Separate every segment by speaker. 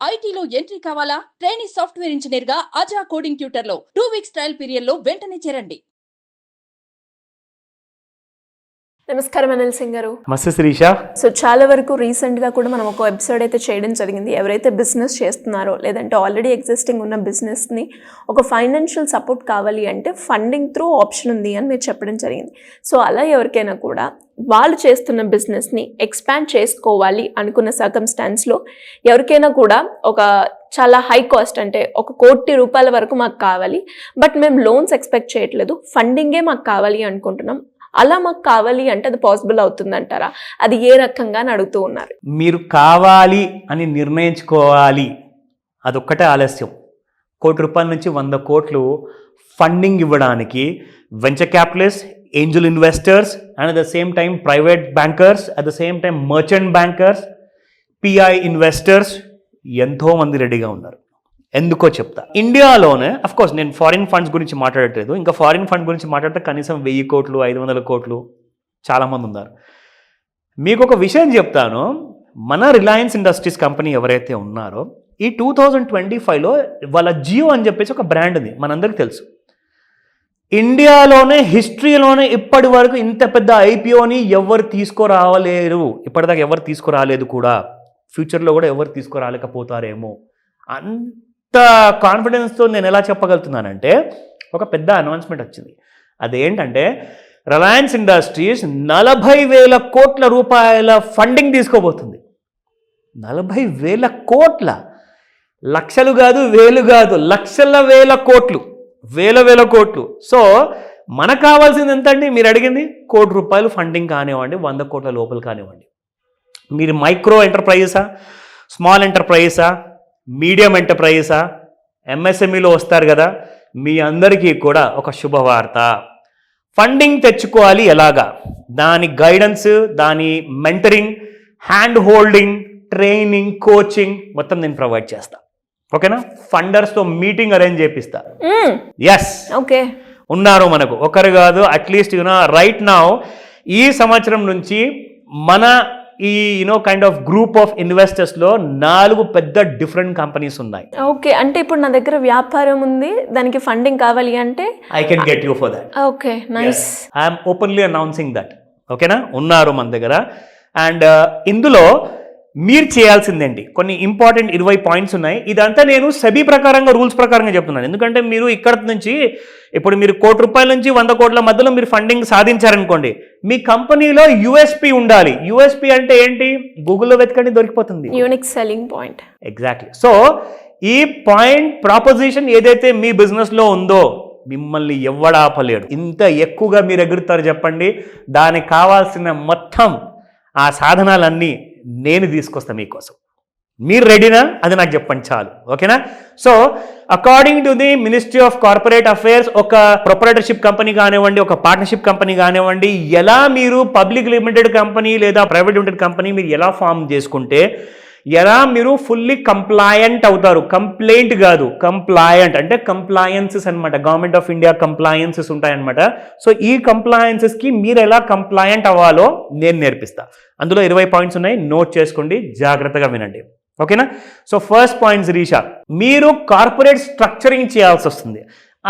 Speaker 1: ఐటీలో ఎంట్రీ కావాలా? Trainee software engineer గా అజా కోడింగ్ ట్యూటర్ లో 2 వీక్స్ ట్రయల్ పీరియడ్ లో వెంటనే చేరండి.
Speaker 2: నమస్కారం అనిల్ సింగ్ గారు.
Speaker 3: నమస్తే శిరీష.
Speaker 2: సో చాలా వరకు రీసెంట్గా కూడా మనం ఒక ఎపిసోడ్ అయితే చేయడం జరిగింది. ఎవరైతే బిజినెస్ చేస్తున్నారో లేదంటే ఆల్రెడీ ఎగ్జిస్టింగ్ ఉన్న బిజినెస్ని ఒక ఫైనాన్షియల్ సపోర్ట్ కావాలి అంటే ఫండింగ్ త్రూ ఆప్షన్ ఉంది అని మీరు చెప్పడం జరిగింది. సో అలా ఎవరికైనా కూడా వాళ్ళు చేస్తున్న బిజినెస్ని ఎక్స్పాండ్ చేసుకోవాలి అనుకున్న సర్కమ్స్టాన్స్లో ఎవరికైనా కూడా ఒక చాలా హై కాస్ట్ అంటే ₹1 కోటి వరకు మాకు కావాలి, బట్ మేము లోన్స్ ఎక్స్పెక్ట్ చేయట్లేదు, ఫండింగే మాకు కావాలి అనుకుంటున్నాం, అలా మాకు కావాలి అంటే అది పాసిబుల్ అవుతుందంటారా? అది ఏ రకంగా అని అడుగుతూ ఉన్నారు.
Speaker 3: మీరు కావాలి అని నిర్ణయించుకోవాలి, అదొక్కటే ఆలస్యం. ₹1 నుంచి 100 కోట్లు ఫండింగ్ ఇవ్వడానికి venture capitalist, Angel investors and at the same time private bankers, at the same time merchant bankers, pi investors ఎంతోమంది రెడీగా ఉన్నారు. ఎందుకో చెప్తా. ఇండియాలోనే అఫ్కోర్స్ నేను ఫారిన్ ఫండ్స్ గురించి మాట్లాడట్లేదు, ఇంకా ఫారిన్ ఫండ్ గురించి మాట్లాడితే కనీసం 1000 కోట్లు 500 కోట్లు చాలామంది ఉన్నారు. మీకు ఒక విషయం చెప్తాను. మన రిలయన్స్ ఇండస్ట్రీస్ కంపెనీ ఎవరైతే ఉన్నారో ఈ 2025లో వాళ్ళ జియో అని చెప్పేసి ఒక బ్రాండ్ ఉంది, మనందరికీ తెలుసు. ఇండియాలోనే హిస్టరీలోనే ఇప్పటి వరకు ఇంత పెద్ద ఐపీఓని ఎవరు తీసుకురావలేరు, ఇప్పటిదాకా ఎవరు తీసుకురాలేదు కూడా, ఫ్యూచర్లో కూడా ఎవరు తీసుకురాలేకపోతారేమో. అంత కాన్ఫిడెన్స్తో నేను ఎలా చెప్పగలుగుతున్నానంటే ఒక పెద్ద అనౌన్స్మెంట్ వచ్చింది. అదేంటంటే రిలయన్స్ ఇండస్ట్రీస్ 40,000 కోట్ల రూపాయల ఫండింగ్ తీసుకోబోతుంది. 40,000 కోట్ల, లక్షలు కాదు, వేలు కాదు, లక్షల వేల కోట్లు, వేల కోట్లు. సో మనకు కావాల్సింది ఎంత అండి? మీరు అడిగింది ₹1 కోటి ఫండింగ్ కానివ్వండి, 100 కోట్ల లోపల కానివ్వండి. మీరు మైక్రో ఎంటర్ప్రైజెసా, స్మాల్ ఎంటర్ప్రైజెసా, మీడియం ఎంటర్ప్రైజెసా, ఎంఎస్ఎంఈలో వస్తారు కదా, మీ అందరికీ కూడా ఒక శుభవార్త. ఫండింగ్ తెచ్చుకోవాలి ఎలాగా, దాని గైడెన్స్, దాని mentoring, hand holding, training, coaching మొత్తం నేను ప్రొవైడ్ చేస్తా. ఓకేనా? ఫండర్స్తో మీటింగ్ అరేంజ్ చేపిస్తా. ఎస్,
Speaker 2: ఓకే,
Speaker 3: ఉన్నారు మనకు ఒకరు కాదు, అట్లీస్ట్ రైట్ నౌ ఈ సంవత్సరం నుంచి మన ఈ కైండ్ ఆఫ్ గ్రూప్ ఆఫ్ ఇన్వెస్టర్స్లో 4 పెద్ద డిఫరెంట్ కంపెనీస్ ఉన్నాయి.
Speaker 2: ఓకే, అంటే ఇప్పుడు నా దగ్గర వ్యాపారం ఉంది, దానికి ఫండింగ్ కావాలి అంటే
Speaker 3: I can get you for that.
Speaker 2: Okay, nice.
Speaker 3: I'm openly announcing that. ఓకేనా? ఉన్నారు మన దగ్గర. అండ్ ఇందులో మీరు చేయాల్సిందేంటి, కొన్ని ఇంపార్టెంట్ 20 పాయింట్స్ ఉన్నాయి. ఇదంతా నేను సెబీ ప్రకారంగా, రూల్స్ ప్రకారంగా చెప్తున్నాను. ఎందుకంటే మీరు ఇక్కడ నుంచి ఇప్పుడు మీరు ₹1 నుంచి 100 కోట్ల మధ్యలో మీరు ఫండింగ్ సాధించారనుకోండి, మీ కంపెనీలో యూఎస్పీ ఉండాలి. యూఎస్పీ అంటే ఏంటి? గూగుల్లో వెతకండి, దొరికిపోతుంది.
Speaker 2: Unique selling point.
Speaker 3: Exactly. So ఈ పాయింట్ ప్రాపోజిషన్ ఏదైతే మీ బిజినెస్లో ఉందో మిమ్మల్ని ఎవడాపలేడు. ఇంత ఎక్కువగా మీరు ఎగురుతారు చెప్పండి, దానికి కావాల్సిన మొత్తం ఆ సాధనాలన్నీ నేను తీసుకొస్తాను మీకోసం. మీరు రెడీనా? అది నాకు చెప్పండి చాలు. ఓకేనా? So according to the ministry of corporate affairs, ఒక ప్రొపరేటర్షిప్ కంపెనీ కానివ్వండి, ఒక పార్ట్నర్షిప్ కంపెనీ కానివ్వండి, ఎలా మీరు పబ్లిక్ లిమిటెడ్ కంపెనీ లేదా ప్రైవేట్ లిమిటెడ్ కంపెనీ మీరు ఎలా ఫామ్ చేసుకుంటే ఎలా మీరు ఫుల్లీ కంప్లాయంట్ అవుతారు. కంప్లైంట్ కాదు, కంప్లాయంట్ అంటే కంప్లాయన్సెస్ అనమాట. గవర్నమెంట్ ఆఫ్ ఇండియా కంప్లాయన్సెస్ ఉంటాయన్నమాట. సో ఈ కంప్లాయన్సెస్కి మీరు ఎలా కంప్లాయంట్ అవ్వాలో నేను నేర్పిస్తా. అందులో 20 పాయింట్స్ ఉన్నాయి, నోట్ చేసుకోండి, జాగ్రత్తగా వినండి. ఓకేనా? సో ఫస్ట్ పాయింట్ శిరీష, మీరు కార్పొరేట్ స్ట్రక్చరింగ్ చేయాల్సి వస్తుంది.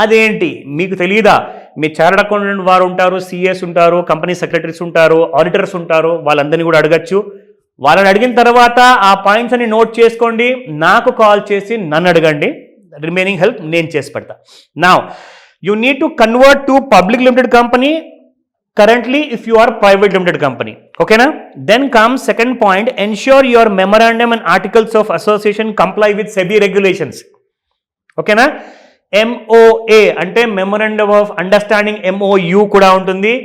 Speaker 3: అదేంటి మీకు తెలియదా? మీ చార్టర్డ్ అకౌంటెంట్ వారు ఉంటారు, సిఎస్ ఉంటారు, కంపెనీ సెక్రటరీస్ ఉంటారు, ఆడిటర్స్ ఉంటారు, వాళ్ళందరినీ కూడా అడగచ్చు. వాళ్ళని అడిగిన తర్వాత ఆ పాయింట్స్ అన్ని నోట్ చేసుకోండి, నాకు కాల్ చేసి నన్ను అడగండి, రిమైనింగ్ హెల్ప్ నేను చేసి పెడతా. Now you need to convert to public limited company currently if you are private limited company. Okay na? Then comes second point, ensure your memorandum and articles of association comply with SEBI regulations. Okay na? MOA అంటే memorandum of understanding, MOU కూడా ఉంటుంది.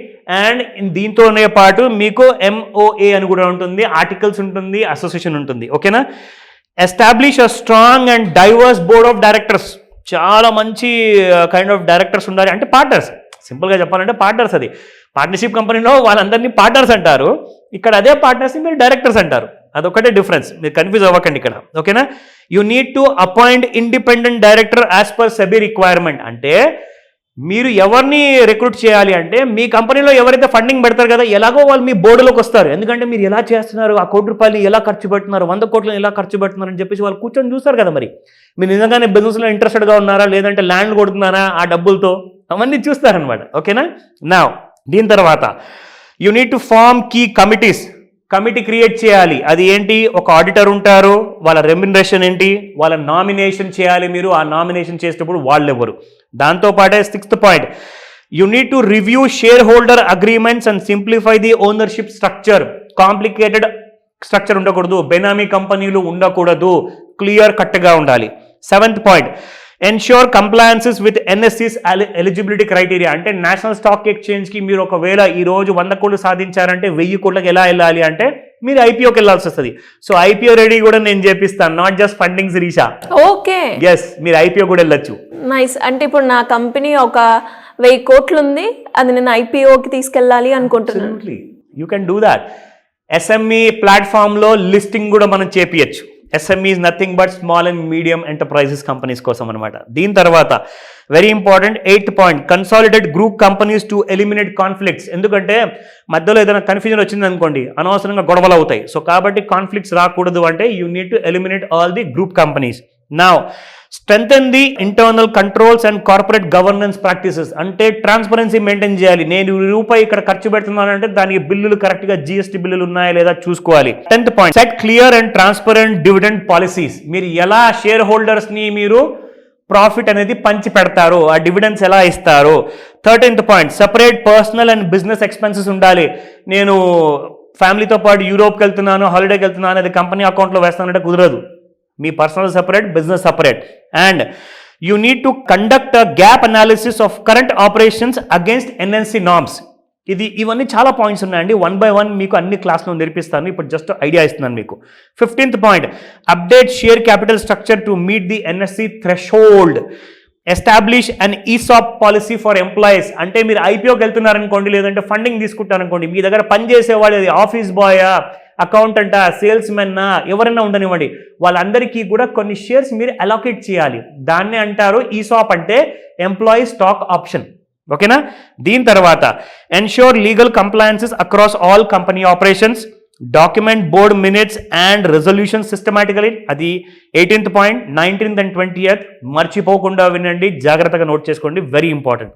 Speaker 3: And దీంతోనే పాటు మీకు MOA అని కూడా ఉంటుంది, articles ఉంటుంది, అసోసియేషన్ ఉంటుంది. ఓకేనా? Establish a strong and diverse board of directors. చాలా మంచి కైండ్ ఆఫ్ డైరెక్టర్స్ ఉండాలి, అంటే పార్ట్నర్స్. సింపుల్గా చెప్పాలంటే పార్ట్నర్స్. అది పార్ట్నర్షిప్ కంపెనీలో వాళ్ళందరినీ పార్ట్నర్స్ అంటారు, ఇక్కడ అదే పార్ట్నర్స్ని మీరు డైరెక్టర్స్ అంటారు. అదొకటే డిఫరెన్స్, మీరు కన్ఫ్యూజ్ అవ్వకండి ఇక్కడ. ఓకేనా? You need to appoint independent director as per SEBI requirement. అంటే మీరు ఎవరిని రిక్రూట్ చేయాలి అంటే మీ కంపెనీలో ఎవరైతే ఫండింగ్ పెడతారు కదా, ఎలాగో వాళ్ళు మీ బోర్డులోకి వస్తారు. ఎందుకంటే మీరు ఎలా చేస్తున్నారు, ఆ ₹1 కోటి ఎలా ఖర్చు పెడుతున్నారు, 100 కోట్లను ఎలా ఖర్చు పెడుతున్నారు అని చెప్పేసి వాళ్ళు కూర్చొని చూస్తారు కదా. మరి మీరు నిజంగానే బిజినెస్లో ఇంట్రెస్టెడ్గా ఉన్నారా, లేదంటే ల్యాండ్ కొడుతున్నారా ఆ డబ్బులతో, అవన్నీ చూస్తారనమాట. ఓకేనా. నా దీని తర్వాత you need to form key committees. Committee create చేయాలి. అది ఏంటి, ఒక ఆడిటర్ ఉంటారు, వాళ్ళ రెమ్యునరేషన్ ఏంటి, వాళ్ళ నామినేషన్ చేయాలి. మీరు ఆ నామినేషన్ చేసేటప్పుడు వాళ్ళు ఎవరు. దాంతోపాటే 6th point, you need to review share holder agreements and simplify the ownership structure. Complicated structure ఉండకూడదు, బెనామీ కంపెనీలు ఉండకూడదు, క్లియర్ కట్గా ఉండాలి. 7th point, ensure compliances with NSE's eligibility criteria. అంటే నేషనల్ స్టాక్ ఎక్స్చేంజ్కి మీరు ఒకవేళ ఈ రోజు 100 కోట్లు సాధించారంటే 1000 కోట్లకు ఎలా వెళ్ళాలి అంటే మీరు ఐపీఓకి వెళ్ళాల్సి వస్తుంది. సో ఐపీఓ రెడీ కూడా నేను చేపిస్తాను, నాట్ జస్ట్ ఫండింగ్ రీషా.
Speaker 2: ఓకే,
Speaker 3: ఎస్, మీరు ఐపీఓ కూడా వెళ్ళొచ్చు.
Speaker 2: నైస్. అంటే ఇప్పుడు నా కంపెనీ ఒక 1000 కోట్లు ఉంది, అది నేను ఐపీఓకి తీసుకెళ్ళాలి అనుకుంటున్నాను.
Speaker 3: You can do that. SME ప్లాట్ఫామ్లో లిస్టింగ్ కూడా మనం చేపియచ్చు. SME is nothing but small and medium enterprises companies కోసం అనమాట. దీని తర్వాత very important 8th point, consolidate group companies to eliminate conflicts. ఎందుకంటే మధ్యలో ఏదైనా కన్ఫ్యూజన్ వచ్చింది అనుకోండి, అనవసరంగా గొడవలు అవుతాయి. సో కాబట్టి కాన్ఫ్లిక్ట్స్ రాకూడదు అంటే you need to eliminate all the group companies. Now strengthen the internal controls and corporate governance practices. అంటే ట్రాన్స్పరెన్సీ మెయింటైన్ చేయాలి. నేను రూపాయి ఇక్కడ ఖర్చు పెడుతున్నానంటే దానికి బిల్లులు కరెక్ట్గా జిఎస్టీ బిల్లులు ఉన్నాయా లేదా చూసుకోవాలి. 10th point, set clear and transparent dividend policies. మీరు ఎలా షేర్ హోల్డర్స్ని మీరు ప్రాఫిట్ అనేది పంచి పెడతారు, ఆ డివిడెండ్స్ ఎలా ఇస్తారు. 13th point, separate personal and business expenses ఉండాలి. నేను ఫ్యామిలీతో పాటు యూరోప్కి వెళ్తున్నాను, హాలిడేకి వెళ్తున్నాను, అది కంపెనీ అకౌంట్లో వేస్తానంటే కుదరదు. మీ personal separate, business separate. And you need to conduct a gap analysis of current operations against NNC norms. ఇవన్నీ చాలా పాయింట్స్ ఉన్నాయండి. 1 by 1 మీకు అన్ని క్లాస్లో నేర్పిస్తాను, ఇప్పుడు జస్ట్ ఐడియా ఇస్తున్నాను మీకు. 15th point, update share capital structure to meet the NSE threshold. Establish and ESOP policy for employees. అంటే మీరు ఐపీఓకి వెళ్తున్నారనుకోండి, లేదంటే ఫండింగ్ తీసుకుంటారనుకోండి, మీ దగ్గర పనిచేసేవాళ్ళు, ఆఫీస్ బాయా, అకౌంటెంటా, సేల్స్ మెన్నా, ఎవరైనా ఉండనివ్వండి, వాళ్ళందరికీ కూడా కొన్ని షేర్స్ మీరు అలోకేట్ చేయాలి. దాన్నే అంటారు ఈసాప్, అంటే ఎంప్లాయీ స్టాక్ ఆప్షన్. ఓకేనా. దీని తర్వాత ensure legal compliances across all company operations. Document board minutes and resolution systematically. అది 18th point. 19th and 20th మర్చిపోకుండా వినండి, జాగ్రత్తగా నోట్ చేసుకోండి, very important.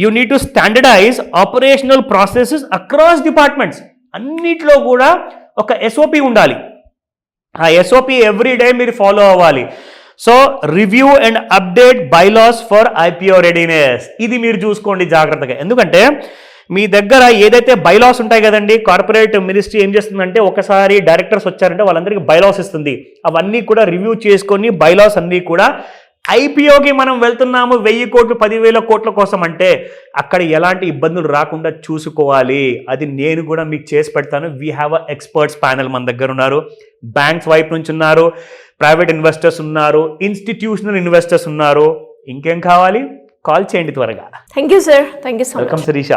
Speaker 3: You need to standardise operational processes across departments. అన్నిట్లో కూడా ఒక SOP ఉండాలి. ఆ SOP ఎవ్రీ డే మీరు ఫాలో అవ్వాలి. So review and update bylaws for IPO readiness. ఇది మీరు చూసుకోండి జాగ్రత్తగా. ఎందుకంటే మీ దగ్గర ఏదైతే బైలాస్ ఉంటాయి కదండి, కార్పొరేట్ మినిస్ట్రీ ఏం చేస్తుందంటే ఒకసారి డైరెక్టర్స్ వచ్చారంటే వాళ్ళందరికీ బైలాస్ ఇస్తుంది. అవన్నీ కూడా రివ్యూ చేసుకొని బైలాస్ అన్నీ కూడా ఐపీఓకి మనం వెళ్తున్నాము 1000 కోట్లు 10,000 కోట్ల కోసం అంటే అక్కడ ఎలాంటి ఇబ్బందులు రాకుండా చూసుకోవాలి. అది నేను కూడా మీకు చేసి పెడతాను. We have a experts panel మన దగ్గర ఉన్నారు. బ్యాంక్స్ వైపు నుంచి ఉన్నారు, ప్రైవేట్ ఇన్వెస్టర్స్ ఉన్నారు, ఇన్స్టిట్యూషనల్ ఇన్వెస్టర్స్ ఉన్నారు. ఇంకేం కావాలి, కాల్ చేయండి త్వరగా.
Speaker 2: Thank you sir, thank you so much.
Speaker 3: Welcome Sirisha.